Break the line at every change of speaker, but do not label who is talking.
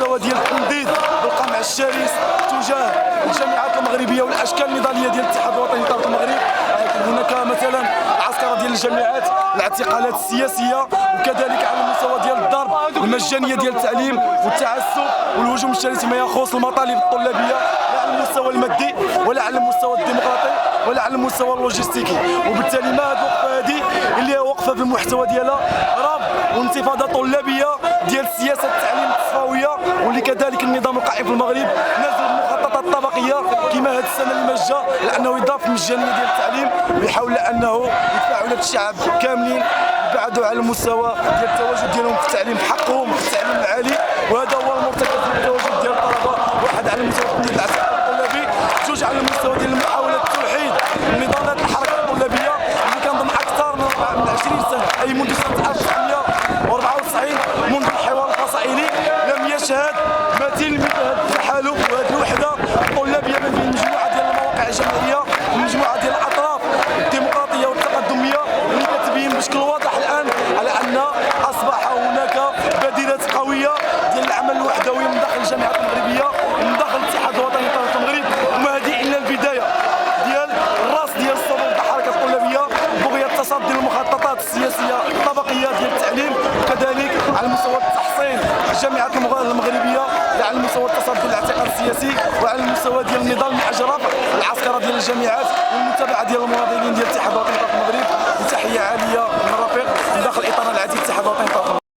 المستوى ديال التنديد والقمع الشرس تجاه الجامعات المغربيه والاشكال النضاليه ديال الاتحاد الوطني لطلبه المغرب. هناك مثلا العسكره ديال الجامعات، الاعتقالات السياسيه، وكذلك على المستوى ديال الضرب، المجانيه ديال التعليم والتعسف والهجوم الشرس فيما يخص المطالب الطلابيه، لا على المستوى المادي ولا على المستوى الديمقراطي ولا على المستوى اللوجستيكي. وبالتالي ما هذه الوقفه هذه اللي هي وقفه بالمحتوى ديالها رفض وانتفاضه طلابيه ديال السياسه التعليم التصفويه، واللي كذلك النظام القائم في المغرب نزل المخططات الطبقيه كما هذه السنه اللي مجا لانه يضاف المجانيه ديال التعليم ويحاول انه يدفعوا لك الشعب كاملين يبعدوا على المستوى ديال التواجد ديالهم في التعليم، حقهم في التعليم العالي. وهذا هو المرتكب في التواجد ديال الطلبه، واحد على المستوى ديال الاعتقال الطلابي، جوج على المستوى ديال محاوله توحيد نضالات الحركه الطلابيه اللي كنظن اكثر من 20 سنه، اي منذ سنه 1994 منذ الحوار الفصائلي لم يشهد مثيل مثل هذا التحالف وهذه الوحده الطلابيه ما بين مجموعه ديال المواقع الجماهيريه ومجموعه ديال الاطراف الديمقراطيه والتقدميه اللي كتبين بشكل واضح الان على ان اصبح هناك بديلات قويه ديال العمل الوحدوي من داخل الجامعات المغربيه ومن داخل الاتحاد الوطني لطلبه المغرب. وما هذه الا البدايه ديال الراس ديال الصدور تاع الحركه الطلابيه بغيه تصدي المخططات السياسيه الطبقيه ديال التعليم، وكذلك على مستوى تحصين الجامعات المغربيه على مستوى التصدي للاعتقال السياسي وعلى المستوى ديال النضال من اجل رفع العسكره ديال الجامعات والمتابعه ديال المناضلين ديال الاتحاد الوطني لطلبه المغرب. وتحيه عاليه من الرفيق من داخل اطار العديد الاتحاد الوطني لطلبه